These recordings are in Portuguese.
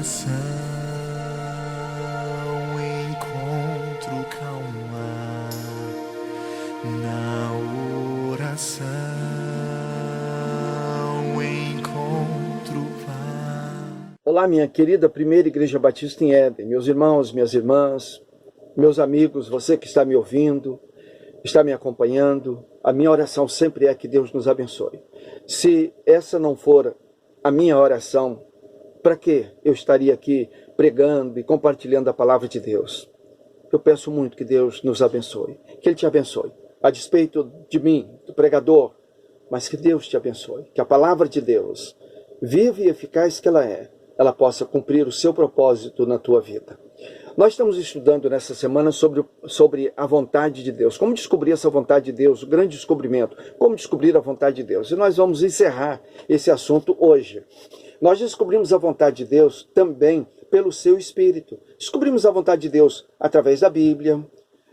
oração encontro calma, na oração encontro paz. Olá, minha querida Primeira Igreja Batista em Éden, meus irmãos, minhas irmãs, meus amigos, você que está me ouvindo, está me acompanhando, a minha oração sempre é que Deus nos abençoe. Se essa não for a minha oração, para que eu estaria aqui pregando e compartilhando a palavra de Deus? Eu peço muito que Deus nos abençoe, que Ele te abençoe, a despeito de mim, do pregador, mas que Deus te abençoe, que a palavra de Deus, viva e eficaz que ela possa cumprir o seu propósito na tua vida. Nós estamos estudando nessa semana sobre a vontade de Deus, como descobrir essa vontade de Deus, o grande descobrimento, como descobrir a vontade de Deus. E nós vamos encerrar esse assunto hoje. Nós descobrimos a vontade de Deus também pelo seu Espírito. Descobrimos a vontade de Deus através da Bíblia,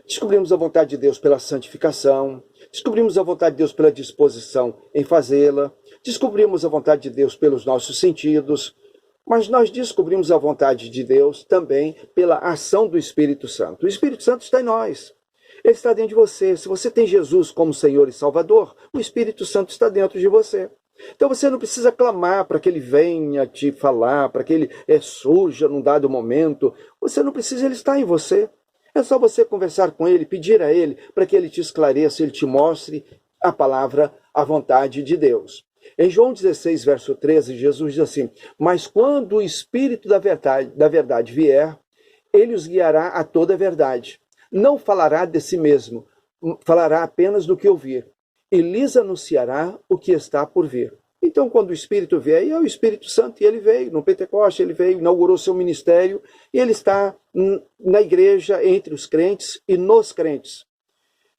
descobrimos a vontade de Deus pela santificação, descobrimos a vontade de Deus pela disposição em fazê-la, descobrimos a vontade de Deus pelos nossos sentidos, mas nós descobrimos a vontade de Deus também pela ação do Espírito Santo. O Espírito Santo está em nós. Ele está dentro de você. Se você tem Jesus como Senhor e Salvador, o Espírito Santo está dentro de você. Então você não precisa clamar para que ele venha te falar, para que ele surja num dado momento. Você não precisa, ele está em você. É só você conversar com ele, pedir a ele para que ele te esclareça, ele te mostre a palavra, a vontade de Deus. Em João 16, verso 13, Jesus diz assim: mas quando o Espírito da verdade vier, ele os guiará a toda a verdade. Não falará de si mesmo, falará apenas do que ouvir, e lhes anunciará o que está por vir. Então, quando o Espírito vier, é o Espírito Santo, e ele veio, no Pentecoste, ele veio, inaugurou seu ministério, e ele está na igreja, entre os crentes e nos crentes.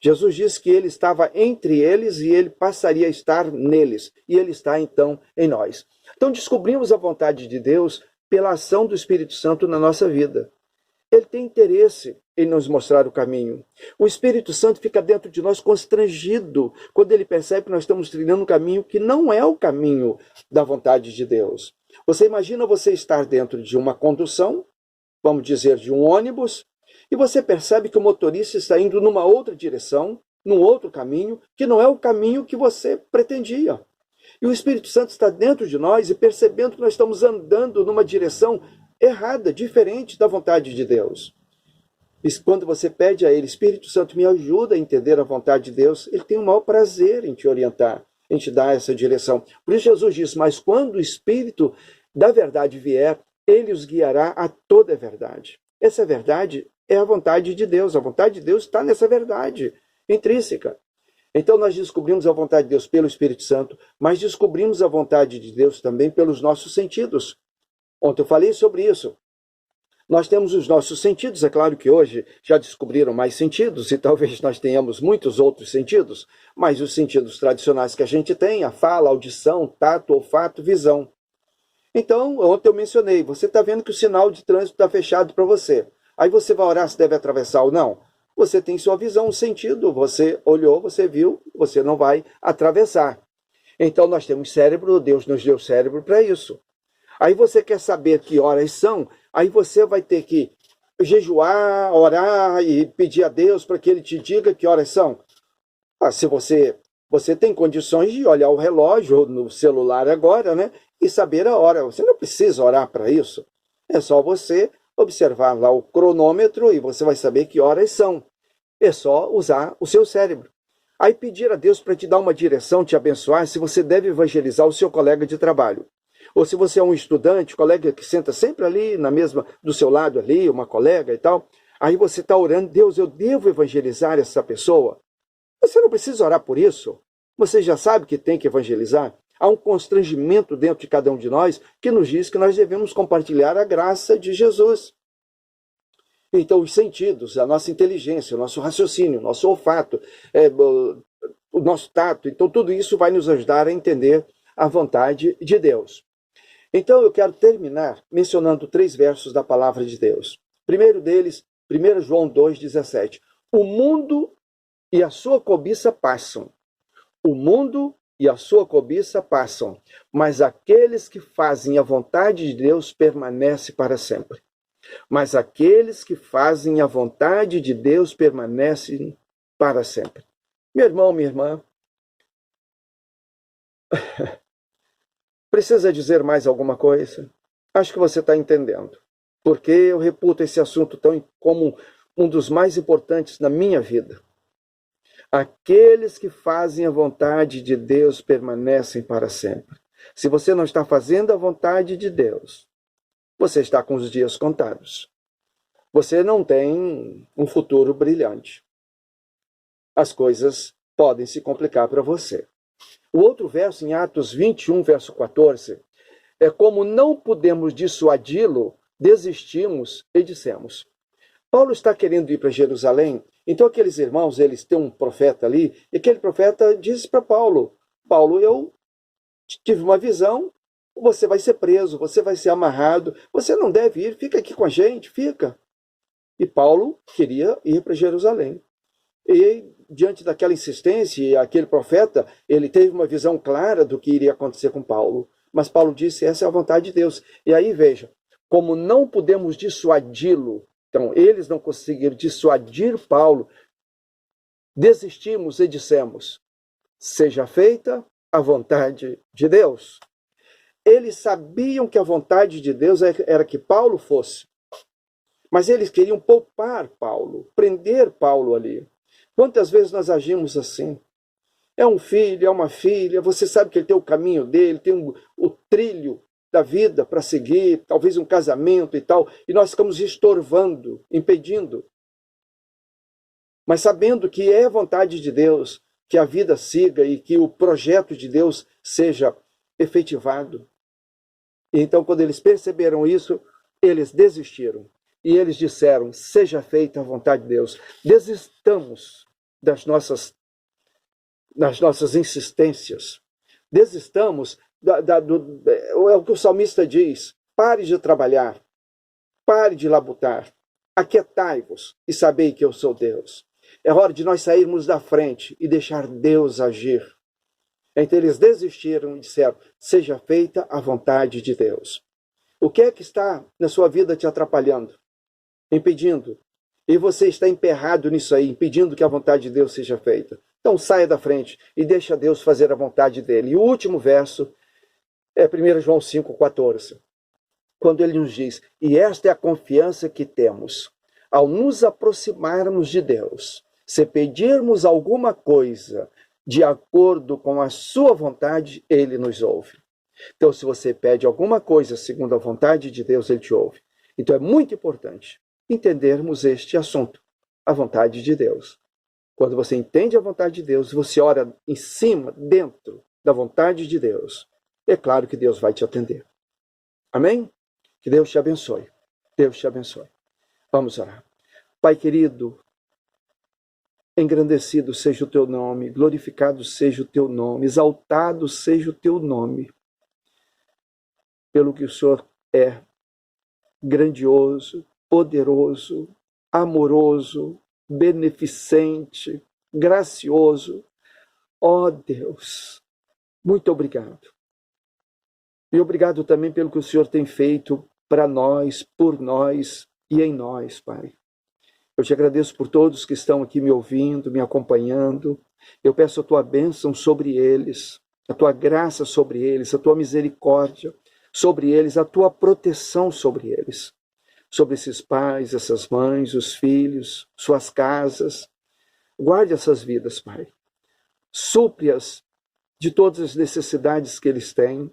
Jesus disse que ele estava entre eles e ele passaria a estar neles. E ele está, então, em nós. Então, descobrimos a vontade de Deus pela ação do Espírito Santo na nossa vida. Ele tem interesse em nos mostrar o caminho. O Espírito Santo fica dentro de nós constrangido quando ele percebe que nós estamos trilhando um caminho que não é o caminho da vontade de Deus. Você imagina você estar dentro de uma condução, vamos dizer, de um ônibus, e você percebe que o motorista está indo numa outra direção, num outro caminho, que não é o caminho que você pretendia. E o Espírito Santo está dentro de nós e percebendo que nós estamos andando numa direção errada, diferente da vontade de Deus. E quando você pede a Ele, Espírito Santo, me ajuda a entender a vontade de Deus, Ele tem o maior prazer em te orientar, em te dar essa direção. Por isso Jesus diz, mas quando o Espírito da verdade vier, Ele os guiará a toda a verdade. Essa verdade é a vontade de Deus. A vontade de Deus está nessa verdade intrínseca. Então nós descobrimos a vontade de Deus pelo Espírito Santo, mas descobrimos a vontade de Deus também pelos nossos sentidos. Ontem eu falei sobre isso. Nós temos os nossos sentidos, é claro que hoje já descobriram mais sentidos e talvez nós tenhamos muitos outros sentidos, mas os sentidos tradicionais que a gente tem, a fala, a audição, tato, olfato, visão. Então, ontem eu mencionei, você está vendo que o sinal de trânsito está fechado para você. Aí você vai orar se deve atravessar ou não. Você tem sua visão, sentido. Você olhou, você viu, você não vai atravessar. Então nós temos cérebro, Deus nos deu cérebro para isso. Aí você quer saber que horas são, aí você vai ter que jejuar, orar e pedir a Deus para que Ele te diga que horas são. Se você tem condições de olhar o relógio no celular agora, né? E saber a hora. Você não precisa orar para isso. É só você observar lá o cronômetro e você vai saber que horas são. É só usar o seu cérebro. Aí pedir a Deus para te dar uma direção, te abençoar, se você deve evangelizar o seu colega de trabalho. Ou se você é um estudante, colega que senta sempre ali, do seu lado ali, uma colega e tal. Aí você está orando, Deus, eu devo evangelizar essa pessoa? Você não precisa orar por isso. Você já sabe que tem que evangelizar. Há um constrangimento dentro de cada um de nós que nos diz que nós devemos compartilhar a graça de Jesus. Então, os sentidos, a nossa inteligência, o nosso raciocínio, o nosso olfato, o nosso tato, então tudo isso vai nos ajudar a entender a vontade de Deus. Então, eu quero terminar mencionando 3 versos da palavra de Deus. Primeiro deles, 1 João 2,17. O mundo e a sua cobiça passam. O mundo e a sua cobiça passam, mas aqueles que fazem a vontade de Deus permanecem para sempre. Mas aqueles que fazem a vontade de Deus permanecem para sempre. Meu irmão, minha irmã, precisa dizer mais alguma coisa? Acho que você está entendendo. Porque eu reputo esse assunto como um dos mais importantes na minha vida. Aqueles que fazem a vontade de Deus permanecem para sempre. Se você não está fazendo a vontade de Deus, você está com os dias contados. Você não tem um futuro brilhante. As coisas podem se complicar para você. O outro verso, em Atos 21, verso 14, é como não podemos dissuadi-lo, desistimos e dissemos. Paulo está querendo ir para Jerusalém, então aqueles irmãos, eles têm um profeta ali, e aquele profeta diz para Paulo, Paulo, eu tive uma visão, você vai ser preso, você vai ser amarrado, você não deve ir, fica aqui com a gente, fica. E Paulo queria ir para Jerusalém. E diante daquela insistência, aquele profeta, ele teve uma visão clara do que iria acontecer com Paulo. Mas Paulo disse, essa é a vontade de Deus. E aí, veja, como não podemos dissuadi-lo, então eles não conseguiram dissuadir Paulo, desistimos e dissemos, seja feita a vontade de Deus. Eles sabiam que a vontade de Deus era que Paulo fosse, mas eles queriam poupar Paulo, prender Paulo ali. Quantas vezes nós agimos assim? É um filho, é uma filha, você sabe que ele tem o caminho dele, tem o trilho da vida para seguir, talvez um casamento e tal, e nós ficamos estorvando, impedindo. Mas sabendo que é vontade de Deus que a vida siga e que o projeto de Deus seja efetivado. E então, quando eles perceberam isso, eles desistiram. E eles disseram, seja feita a vontade de Deus. Desistamos das nossas insistências. Desistamos, é o que o salmista diz, pare de trabalhar, pare de labutar, aquietai-vos e sabei que eu sou Deus. É hora de nós sairmos da frente e deixar Deus agir. Então eles desistiram e disseram, seja feita a vontade de Deus. O que é que está na sua vida te atrapalhando? Impedindo. E você está emperrado nisso aí, impedindo que a vontade de Deus seja feita. Então saia da frente e deixa Deus fazer a vontade dele. E o último verso é 1 João 5,14. Quando ele nos diz, e esta é a confiança que temos, ao nos aproximarmos de Deus, se pedirmos alguma coisa de acordo com a sua vontade, ele nos ouve. Então, se você pede alguma coisa segundo a vontade de Deus, ele te ouve. Então, é muito importante entendermos este assunto, a vontade de Deus. Quando você entende a vontade de Deus, você ora em cima, dentro da vontade de Deus, é claro que Deus vai te atender. Amém? Que Deus te abençoe. Deus te abençoe. Vamos orar. Pai querido, engrandecido seja o teu nome, glorificado seja o teu nome, exaltado seja o teu nome, pelo que o Senhor é grandioso, poderoso, amoroso, beneficente, gracioso. Ó Deus, muito obrigado. E obrigado também pelo que o Senhor tem feito para nós, por nós e em nós, Pai. Eu te agradeço por todos que estão aqui me ouvindo, me acompanhando. Eu peço a tua bênção sobre eles, a tua graça sobre eles, a tua misericórdia sobre eles, a tua proteção sobre eles. Sobre esses pais, essas mães, os filhos, suas casas. Guarde essas vidas, Pai. Supre-as de todas as necessidades que eles têm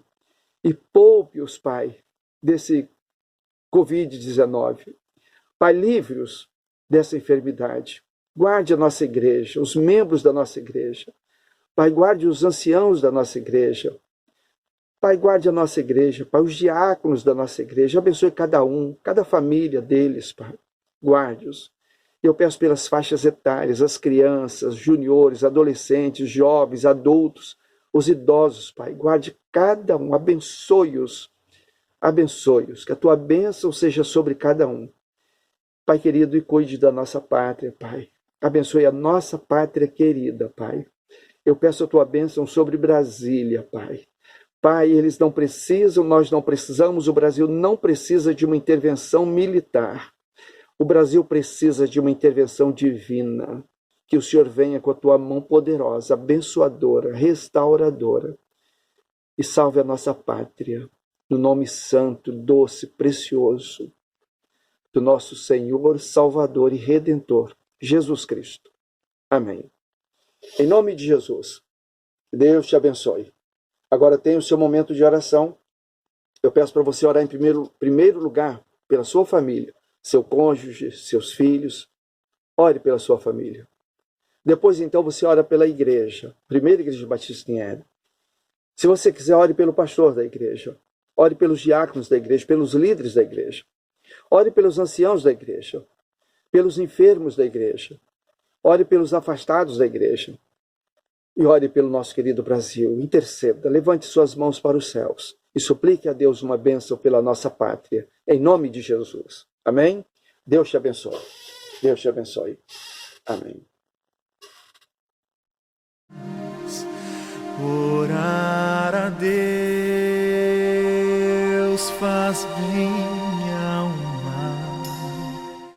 e poupe-os, Pai, desse Covid-19. Pai, livre-os dessa enfermidade. Guarde a nossa igreja, os membros da nossa igreja. Pai, guarde os anciãos da nossa igreja. Pai, guarde a nossa igreja, Pai, os diáconos da nossa igreja. Abençoe cada um, cada família deles, Pai. Guarde-os. Eu peço pelas faixas etárias, as crianças, juniores, adolescentes, jovens, adultos, os idosos, Pai. Guarde cada um, abençoe-os. Abençoe-os, que a tua bênção seja sobre cada um. Pai querido, e cuide da nossa pátria, Pai. Abençoe a nossa pátria querida, Pai. Eu peço a tua bênção sobre Brasília, Pai. Pai, eles não precisam, nós não precisamos, o Brasil não precisa de uma intervenção militar. O Brasil precisa de uma intervenção divina. Que o Senhor venha com a tua mão poderosa, abençoadora, restauradora e salve a nossa pátria, no nome santo, doce, precioso do nosso Senhor, Salvador e Redentor, Jesus Cristo. Amém. Em nome de Jesus, Deus te abençoe. Agora tem o seu momento de oração. Eu peço para você orar em primeiro lugar pela sua família, seu cônjuge, seus filhos. Ore pela sua família. Depois, então, você ora pela igreja, Primeira Igreja Batista em Éden. Se você quiser, ore pelo pastor da igreja. Ore pelos diáconos da igreja, pelos líderes da igreja. Ore pelos anciãos da igreja, pelos enfermos da igreja. Ore pelos afastados da igreja. E ore pelo nosso querido Brasil. Interceda, levante suas mãos para os céus e suplique a Deus uma bênção pela nossa pátria, em nome de Jesus. Amém? Deus te abençoe. Deus te abençoe. Amém. Orar a Deus faz bem